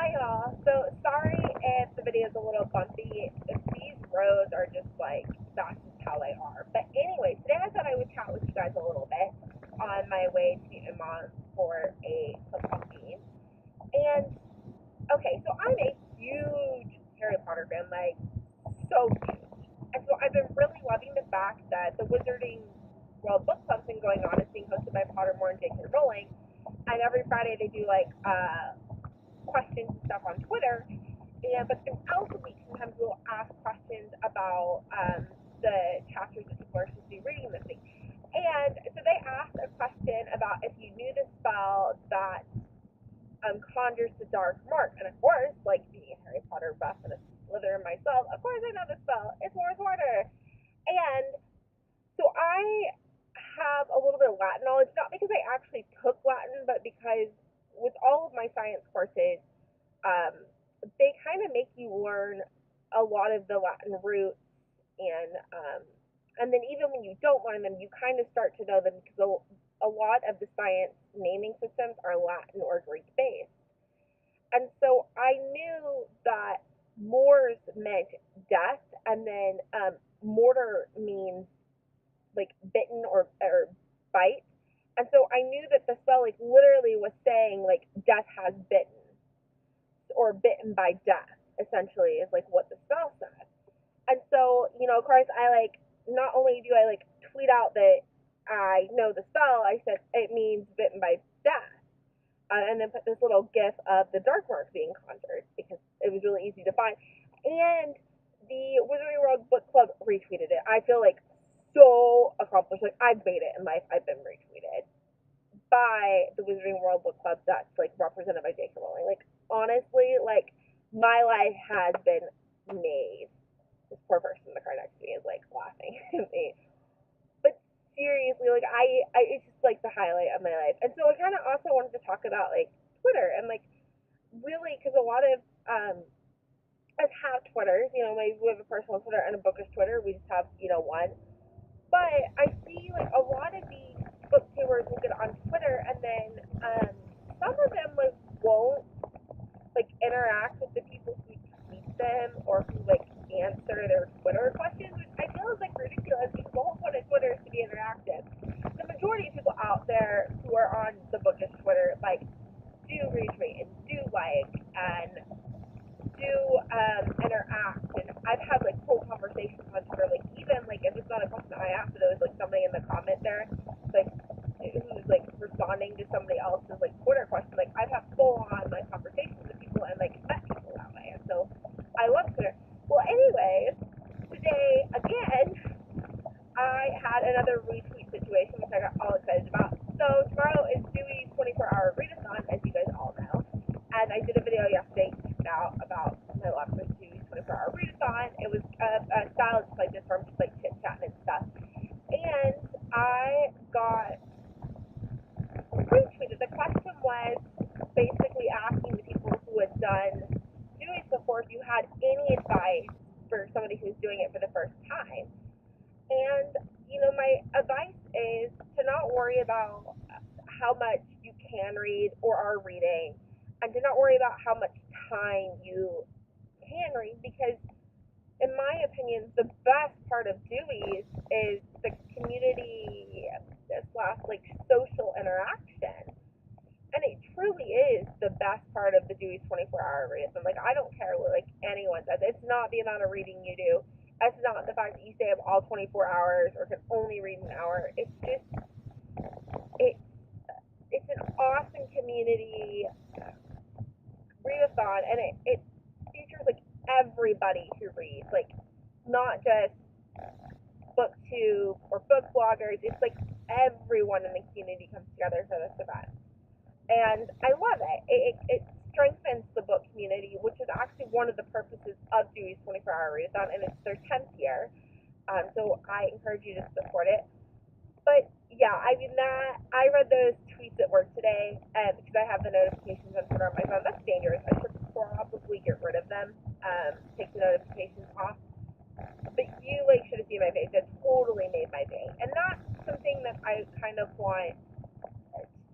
Hi y'all. So sorry if the video is a little bumpy. If these roads are just like that's just how they are. But anyway, today I thought I would chat with you guys a little bit on my way to meet my mom for a football game. And okay, so I'm a huge Harry Potter fan, like so huge. And so I've been really loving the fact that the Wizarding World Book Club's been going on. It's being hosted by Pottermore and J.K. Rowling. And every Friday they do like questions and stuff on Twitter. And but throughout the week, sometimes we'll ask questions about the chapters that people are supposed to be reading this week. And so they asked a question about if you knew the spell that conjures the dark mark. And of course, like being a Harry Potter buff and a Slytherin myself, of course I know the spell. It's Wars Order. And so I have a little bit of Latin knowledge, not because I actually took Latin, but because with all of my science courses, um, they kind of make you learn a lot of the Latin roots, and then even when you don't learn them, you kind of start to know them because a lot of the science naming systems are Latin or Greek based. And so I knew that Mors meant death, and then mortar means like bitten or bite. And so I knew that the spell like literally was saying like death has bitten or bitten by death, essentially, is like what the spell said. And so, of course, I like not only do I like tweet out that I know the spell, I said it means bitten by death. And then put this little gif of the dark mark being conjured because it was really easy to find. And the Wizarding World Book Club retweeted it. I feel like so accomplished. Like I've made it in life. I've been retweeted by the Wizarding World Book Club that's like represented by J.K. Rowling. Like honestly, like my life has been made. This poor person in the car next to me is like laughing at me. But seriously, like I it's just like the highlight of my life. And so I kind of also wanted to talk about like Twitter and like really because a lot of us have Twitters. Maybe we have a personal Twitter and a bookish Twitter. We just have one. But I see like a lot of these booktubers will get on Twitter and then some of them like won't like interact with the people who tweet them or who like answer their Twitter questions, which I feel is like ridiculous because the whole point of Twitter is to be interactive. The majority of people out there who are on the bookish Twitter like do retweet and do like and do interact, and I've had like full conversations on Twitter, like even like if it's not a question I asked, there was like somebody in the comment there like who's like responding to somebody else's like Twitter question. Like I've had full on like conversations with people and like met people that way, and so I love Twitter. Well, anyways, today again I had another retweet situation which I got all excited about. So tomorrow is Dewey's 24-hour readathon, as you guys all know, and I did a video yesterday out about my love for Dewey's 24-hour readathon. It was a style just like this from just like chit chat and stuff, and I got retweeted. The question was basically asking the people who had done Dewey's before if you had any advice for somebody who's doing it for the first time. And, my advice is to not worry about how much you can read or are reading, and to not worry about how much time you can read, because, in my opinion, the best part of Dewey's is the community slash, like, social interaction. And it truly is the best part of the Dewey's 24-hour readathon. Like, I don't care what, like, anyone says. It's not the amount of reading you do. It's not the fact that you stay up all 24 hours or can only read an hour. It's just, it, it's an awesome community readathon, and it features, like, everybody who reads. Like, not just booktube or book bloggers. It's, like, everyone in the community comes together for this event. And I love it. It strengthens the book community, which is actually one of the purposes of Dewey's 24-hour readathon, and it's their 10th year. So I encourage you to support it. But yeah, I mean that I read those tweets at work today, because I have the notifications on Twitter on my phone. That's dangerous. I should probably get rid of them. Take the notifications off. But you like should have seen my face. It totally made my day, and that's something that I kind of want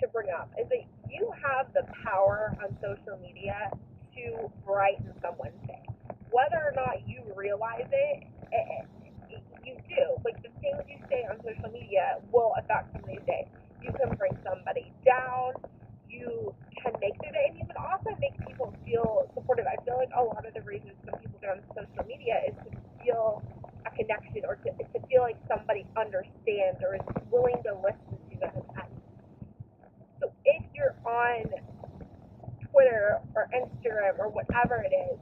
to bring up is that you have the power on social media to brighten someone's day. Whether or not you realize it, you do. Like, the things you say on social media will affect somebody's day. You can bring somebody down, you can make their day, and you can also make people feel supported. I feel like a lot of the reasons some people get on social media is to feel a connection, or to feel like somebody understands or is willing to listen to them. And so if you're on Twitter or Instagram or whatever it is,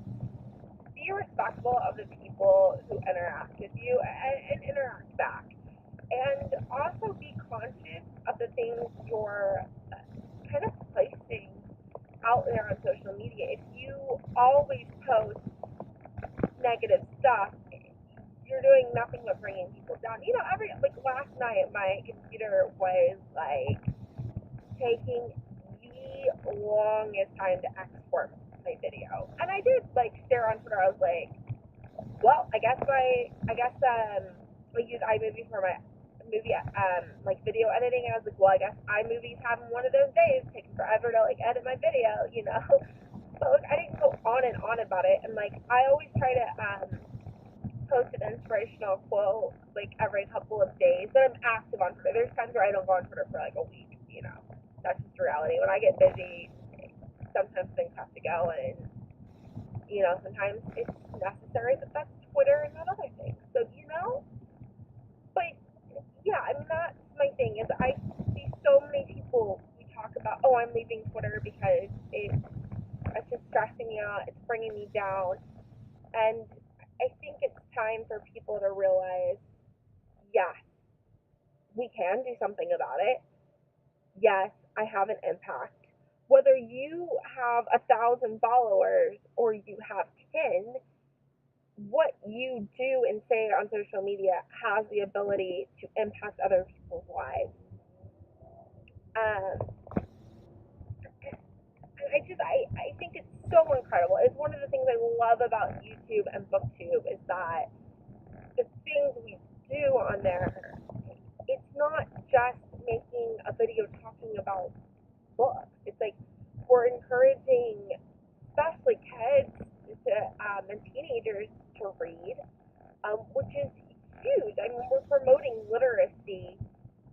be respectful of the people who interact with you and interact back. And also be conscious of the things you're kind of placing out there on social media. If you always post negative stuff, you're doing nothing but bringing people down. You know, last night, my computer was like taking the longest time to export my video, and I did like stare on Twitter. I was like, well, I guess I use iMovie for my movie like video editing. And I was like, well, I guess iMovie's having one of those days, taking forever to like edit my video, you know. But like, I didn't go on and on about it, and like I always try to post an inspirational quote like every couple of days. But I'm active on Twitter. There's times where I don't go on Twitter for like a week, you know. That's just reality. When I get busy, sometimes things have to go, and you know, sometimes it's necessary that that's Twitter and not other things. So, you know, but yeah, I mean, that's my thing is I see so many people who talk about, oh, I'm leaving Twitter because it's just stressing me out, it's bringing me down, and I think it's time for people to realize, yes, we can do something about it. Yes, I have an impact. Whether you have 1,000 followers or you have 10, what you do and say on social media has the ability to impact other people's lives. I think it's so incredible. It's one of the things I love about YouTube and BookTube is that the things we do on there, it's not just making a video talking about books. It's like we're encouraging, especially kids and teenagers, to read, which is huge. I mean, we're promoting literacy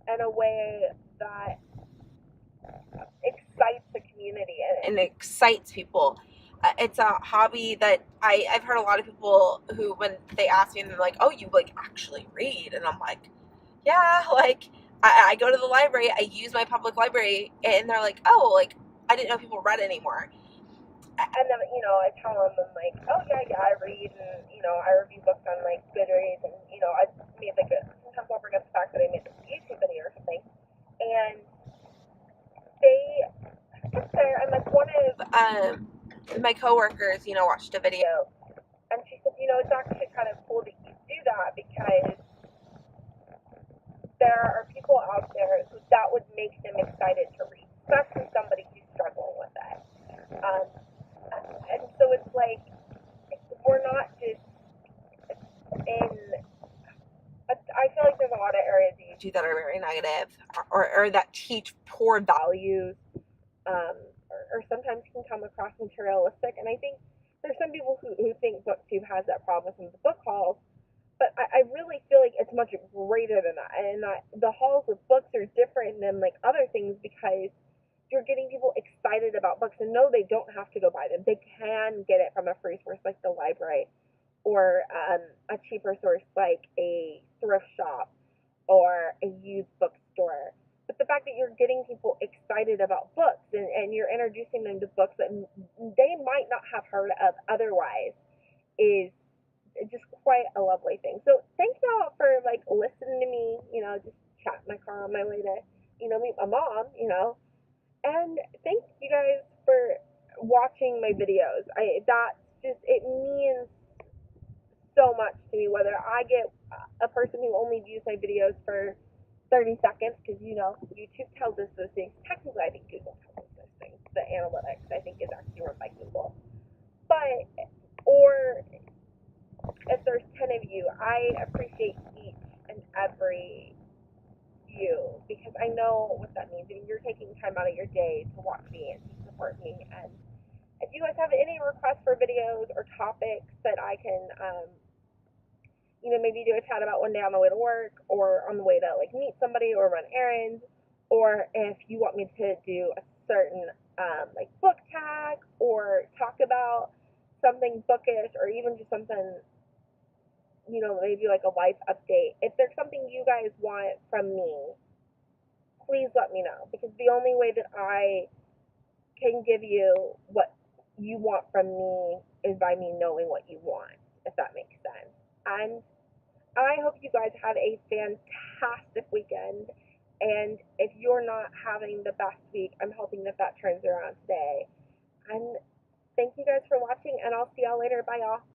in a way that excites the community and excites people. It's a hobby that I've heard a lot of people who, when they ask me, and they're like, oh, you like actually read? And I'm like, yeah, like I go to the library, I use my public library, and they're like, oh, like I didn't know people read anymore. And then, you know, I tell them, I'm like, oh, yeah, I read, and, you know, I review books on, like, Goodreads, and, you know, I made, like, sometimes I'll bring up the fact that I made this YouTube video or something, and they sit there, and, like, one of my coworkers, you know, watched a video, and she said, you know, it's actually kind of cool that you do that, because there are people out there who that would make them excited to read, especially somebody who's struggling with it. And so it's like, we're not just in, I feel like there's a lot of areas of YouTube that are very negative, or that teach poor values, or sometimes can come across materialistic. And I think there's some people who think BookTube has that problem with some of the book hauls, but I really feel like it's much greater than that. And that the hauls with books are different than like other things, because you're getting people excited about books, and no, they don't have to go buy them. They can get it from a free source like the library, or a cheaper source like a thrift shop or a used bookstore. But the fact that you're getting people excited about books, and you're introducing them to books that they might not have heard of otherwise, is just quite a lovely thing. So thank y'all for like listening to me, you know, just chat in my car on my way to, you know, meet my mom, you know. And thank you guys for watching my videos. It means so much to me, whether I get a person who only views my videos for 30 seconds, because, you know, YouTube tells us those things. Technically, I think Google tells us those things. The analytics, I think, is actually run by Google. But, or if there's 10 of you, I appreciate each and every you, because I know what that means. I mean, you're taking time out of your day to watch me and to support me, and If you guys have any requests for videos or topics that I can, maybe do a chat about one day on the way to work or on the way to like meet somebody or run errands, or if you want me to do a certain like book tag or talk about something bookish or even just something, maybe like a life update. If there's something you guys want from me, please let me know, because the only way that I can give you what you want from me is by me knowing what you want, if that makes sense. And I hope you guys have a fantastic weekend. And if you're not having the best week, I'm hoping that that turns around today. And thank you guys for watching, and I'll see y'all later. Bye, y'all.